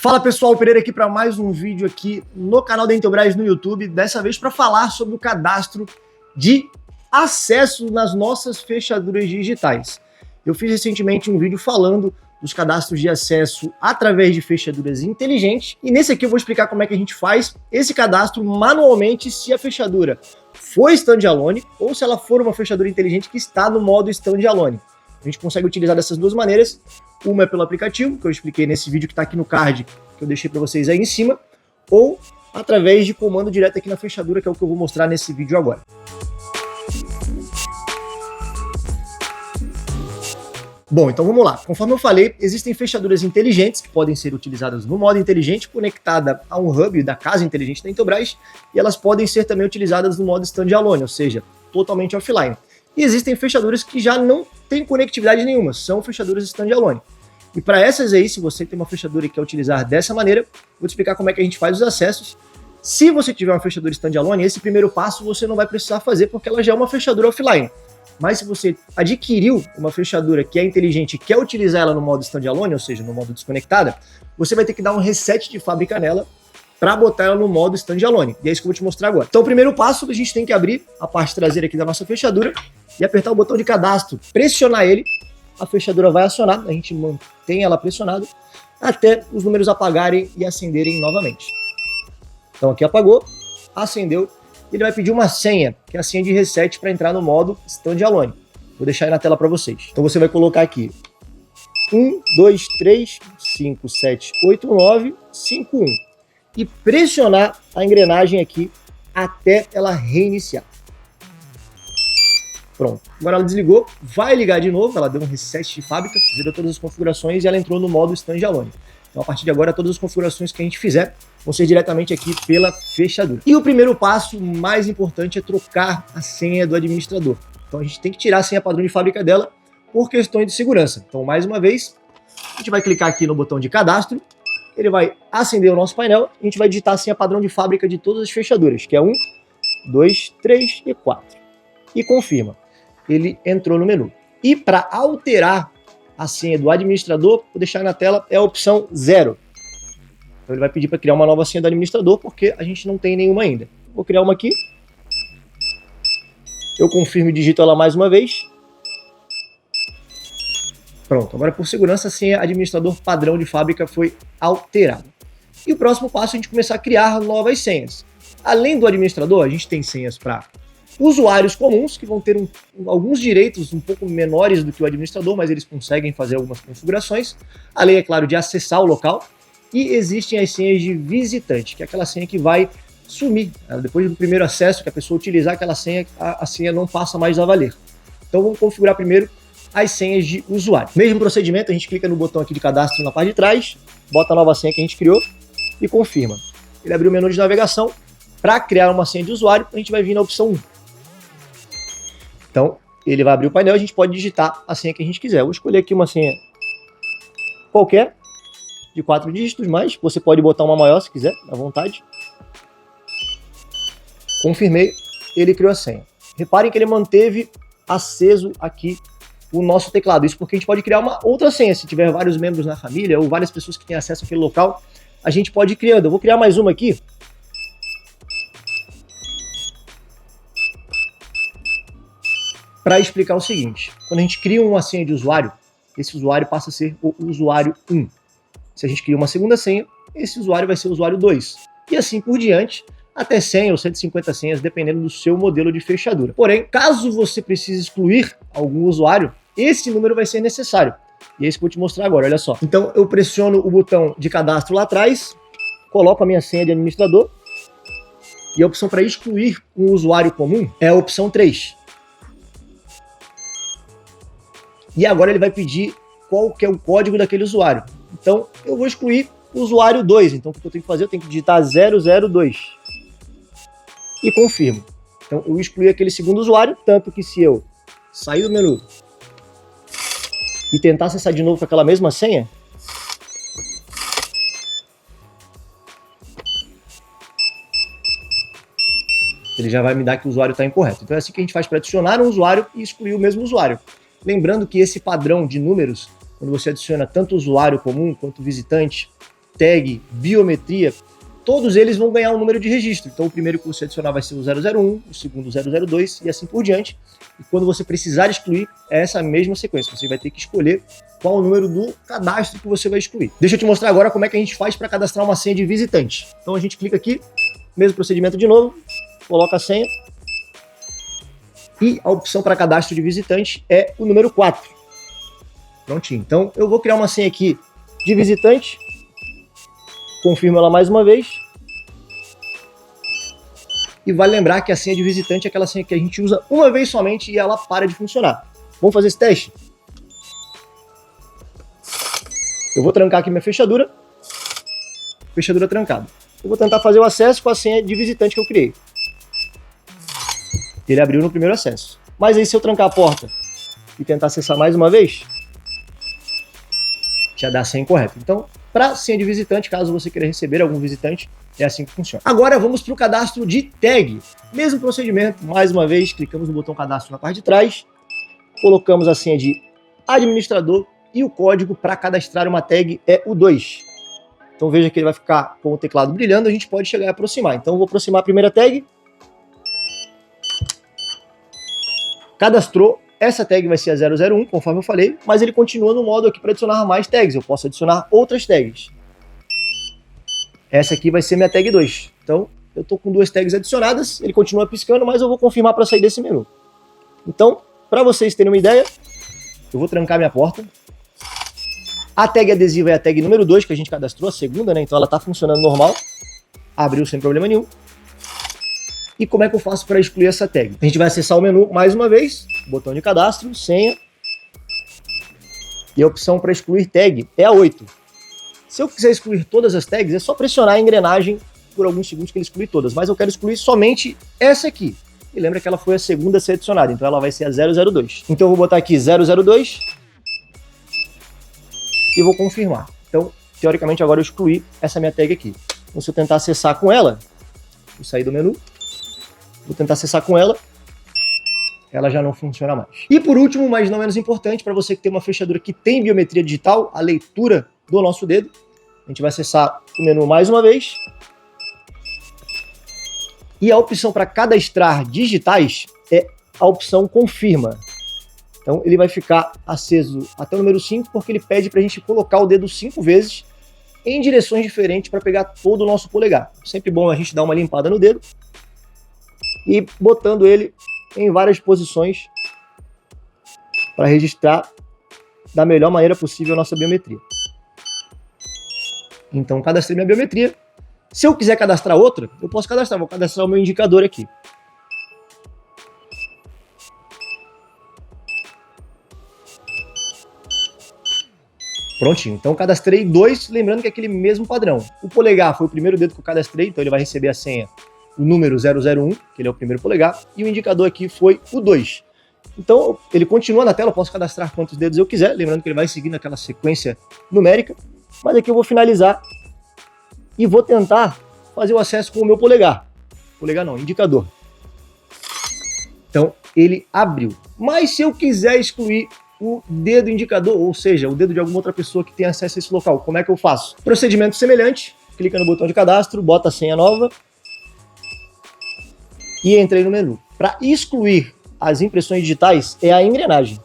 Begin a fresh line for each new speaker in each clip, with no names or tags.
Fala pessoal, Pereira aqui para mais um vídeo aqui no canal da Intelbras no YouTube, dessa vez para falar sobre o cadastro de acesso nas nossas fechaduras digitais. Eu fiz recentemente um vídeo falando dos cadastros de acesso através de fechaduras inteligentes e nesse aqui eu vou explicar como é que a gente faz esse cadastro manualmente se a fechadura for standalone ou se ela for uma fechadura inteligente que está no modo standalone. A gente consegue utilizar dessas duas maneiras. Uma é pelo aplicativo, que eu expliquei nesse vídeo que está aqui no card, que eu deixei para vocês aí em cima, ou através de comando direto aqui na fechadura, que é o que eu vou mostrar nesse vídeo agora. Bom, então vamos lá. Conforme eu falei, existem fechaduras inteligentes que podem ser utilizadas no modo inteligente, conectada a um hub da casa inteligente da Intelbras, e elas podem ser também utilizadas no modo standalone, ou seja, totalmente offline. E existem fechaduras que já não têm conectividade nenhuma, são fechaduras standalone. E para essas aí, se você tem uma fechadura e quer utilizar dessa maneira, vou te explicar como é que a gente faz os acessos. Se você tiver uma fechadura standalone, esse primeiro passo você não vai precisar fazer porque ela já é uma fechadura offline. Mas se você adquiriu uma fechadura que é inteligente e quer utilizar ela no modo standalone, ou seja, no modo desconectada, você vai ter que dar um reset de fábrica nela para botar ela no modo standalone. E é isso que eu vou te mostrar agora. Então o primeiro passo, a gente tem que abrir a parte traseira aqui da nossa fechadura e apertar o botão de cadastro, pressionar ele, a fechadura vai acionar, a gente mantém ela pressionada até os números apagarem e acenderem novamente. Então aqui apagou, acendeu, ele vai pedir uma senha, que é a senha de reset para entrar no modo standalone. Vou deixar aí na tela para vocês. Então você vai colocar aqui 1, 2, 3, 5, 7, 8, 9, 5, 1 e pressionar a engrenagem aqui até ela reiniciar. Pronto, agora ela desligou, vai ligar de novo, ela deu um reset de fábrica, zerou todas as configurações e ela entrou no modo standalone. Então a partir de agora todas as configurações que a gente fizer vão ser diretamente aqui pela fechadura. E o primeiro passo mais importante é trocar a senha do administrador. Então a gente tem que tirar a senha padrão de fábrica dela por questões de segurança. Então mais uma vez, a gente vai clicar aqui no botão de cadastro, ele vai acender o nosso painel e a gente vai digitar a senha padrão de fábrica de todas as fechaduras, que é 1, 2, 3 e 4. E confirma. Ele entrou no menu. E para alterar a senha do administrador, vou deixar na tela, é a opção 0. Então ele vai pedir para criar uma nova senha do administrador, porque a gente não tem nenhuma ainda. Vou criar uma aqui. Eu confirmo e digito ela mais uma vez. Pronto, agora por segurança a senha administrador padrão de fábrica foi alterada. E o próximo passo é a gente começar a criar novas senhas. Além do administrador, a gente tem senhas para usuários comuns, que vão ter alguns direitos um pouco menores do que o administrador, mas eles conseguem fazer algumas configurações. Além, é claro, de acessar o local. E existem as senhas de visitante, que é aquela senha que vai sumir. Depois do primeiro acesso, que a pessoa utilizar aquela senha, a senha não passa mais a valer. Então vamos configurar primeiro as senhas de usuário. Mesmo procedimento, a gente clica no botão aqui de cadastro na parte de trás, bota a nova senha que a gente criou e confirma. Ele abriu o menu de navegação. Para criar uma senha de usuário, a gente vai vir na opção 1. Então, ele vai abrir o painel e a gente pode digitar a senha que a gente quiser. Eu vou escolher aqui uma senha qualquer, de 4 dígitos, mas você pode botar uma maior se quiser, à vontade. Confirmei, ele criou a senha. Reparem que ele manteve aceso aqui o nosso teclado. Isso porque a gente pode criar uma outra senha. Se tiver vários membros na família ou várias pessoas que têm acesso àquele local, a gente pode ir criando. Eu vou criar mais uma aqui. Para explicar o seguinte, quando a gente cria uma senha de usuário, esse usuário passa a ser o usuário 1. Se a gente cria uma segunda senha, esse usuário vai ser o usuário 2. E assim por diante, até 100 ou 150 senhas, dependendo do seu modelo de fechadura. Porém, caso você precise excluir algum usuário, esse número vai ser necessário. E é isso que eu vou te mostrar agora, olha só. Então eu pressiono o botão de cadastro lá atrás, coloco a minha senha de administrador, e a opção para excluir um usuário comum é a opção 3. E agora ele vai pedir qual que é o código daquele usuário. Então, eu vou excluir o usuário 2. Então, o que eu tenho que fazer? Eu tenho que digitar 002. E confirmo. Então, eu excluí aquele segundo usuário, tanto que se eu sair do menu e tentar acessar de novo com aquela mesma senha, ele já vai me dar que o usuário está incorreto. Então, é assim que a gente faz para adicionar um usuário e excluir o mesmo usuário. Lembrando que esse padrão de números, quando você adiciona tanto usuário comum quanto visitante, tag, biometria, todos eles vão ganhar um número de registro. Então o primeiro que você adicionar vai ser o 001, o segundo o 002 e assim por diante. E quando você precisar excluir, é essa mesma sequência. Você vai ter que escolher qual o número do cadastro que você vai excluir. Deixa eu te mostrar agora como é que a gente faz para cadastrar uma senha de visitante. Então a gente clica aqui, mesmo procedimento de novo, coloca a senha. E a opção para cadastro de visitante é o número 4. Prontinho. Então eu vou criar uma senha aqui de visitante. Confirmo ela mais uma vez. E vale lembrar que a senha de visitante é aquela senha que a gente usa uma vez somente e ela para de funcionar. Vamos fazer esse teste? Eu vou trancar aqui minha fechadura. Fechadura trancada. Eu vou tentar fazer o acesso com a senha de visitante que eu criei. Ele abriu no primeiro acesso. Mas aí se eu trancar a porta e tentar acessar mais uma vez, já dá a senha incorreta. Então, para senha de visitante, caso você queira receber algum visitante, é assim que funciona. Agora vamos para o cadastro de tag. Mesmo procedimento, mais uma vez, clicamos no botão cadastro na parte de trás, colocamos a senha de administrador e o código para cadastrar uma tag é o 2. Então veja que ele vai ficar com o teclado brilhando, a gente pode chegar e aproximar. Então eu vou aproximar a primeira tag. Cadastrou. Essa tag vai ser a 001, conforme eu falei, mas ele continua no modo aqui para adicionar mais tags. Eu posso adicionar outras tags. Essa aqui vai ser minha tag 2. Então, eu estou com 2 tags adicionadas, ele continua piscando, mas eu vou confirmar para sair desse menu. Então, para vocês terem uma ideia, eu vou trancar minha porta. A tag adesiva é a tag número 2 que a gente cadastrou, a segunda, né? Então ela está funcionando normal. Abriu sem problema nenhum. E como é que eu faço para excluir essa tag? A gente vai acessar o menu mais uma vez, botão de cadastro, senha, e a opção para excluir tag é a 8. Se eu quiser excluir todas as tags, é só pressionar a engrenagem por alguns segundos que ele exclui todas, mas eu quero excluir somente essa aqui. E lembra que ela foi a segunda a ser adicionada, então ela vai ser a 002. Então eu vou botar aqui 002 e vou confirmar. Então, teoricamente, agora eu excluí essa minha tag aqui. Então, se eu tentar acessar com ela, vou sair do menu, vou tentar acessar com ela já não funciona mais. E por último, mas não menos importante, para você que tem uma fechadura que tem biometria digital, a leitura do nosso dedo, a gente vai acessar o menu mais uma vez. E a opção para cadastrar digitais é a opção confirma. Então ele vai ficar aceso até o número 5, porque ele pede para a gente colocar o dedo 5 vezes em direções diferentes para pegar todo o nosso polegar. Sempre bom a gente dar uma limpada no dedo e botando ele em várias posições para registrar da melhor maneira possível a nossa biometria. Então cadastrei minha biometria. Se eu quiser cadastrar outra, eu posso cadastrar. Vou cadastrar o meu indicador aqui. Prontinho. Então cadastrei 2, lembrando que é aquele mesmo padrão. O polegar foi o primeiro dedo que eu cadastrei, então ele vai receber a senha, o número 001, que ele é o primeiro polegar, e o indicador aqui foi o 2. Então ele continua na tela, eu posso cadastrar quantos dedos eu quiser, lembrando que ele vai seguindo aquela sequência numérica, mas aqui eu vou finalizar e vou tentar fazer o acesso com o meu polegar. Polegar não, indicador. Então ele abriu. Mas se eu quiser excluir o dedo indicador, ou seja, o dedo de alguma outra pessoa que tem acesso a esse local, como é que eu faço? Procedimento semelhante, clica no botão de cadastro, bota a senha nova e entrei no menu. Para excluir as impressões digitais é a engrenagem.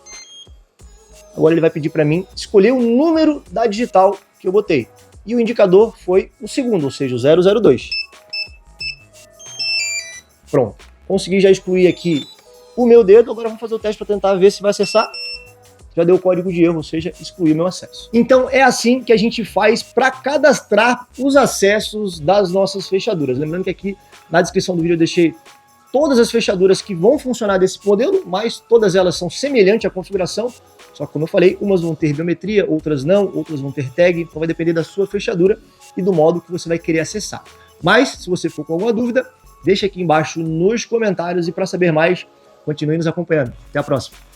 Agora ele vai pedir para mim escolher o número da digital que eu botei. E o indicador foi o segundo, ou seja, o 002. Pronto. Consegui já excluir aqui o meu dedo. Agora vamos fazer o teste para tentar ver se vai acessar. Já deu o código de erro, ou seja, excluir meu acesso. Então é assim que a gente faz para cadastrar os acessos das nossas fechaduras. Lembrando que aqui na descrição do vídeo eu deixei todas as fechaduras que vão funcionar desse modelo, mas todas elas são semelhantes à configuração, só que como eu falei, umas vão ter biometria, outras não, outras vão ter tag, então vai depender da sua fechadura e do modo que você vai querer acessar. Mas, se você for com alguma dúvida, deixa aqui embaixo nos comentários e para saber mais, continue nos acompanhando. Até a próxima!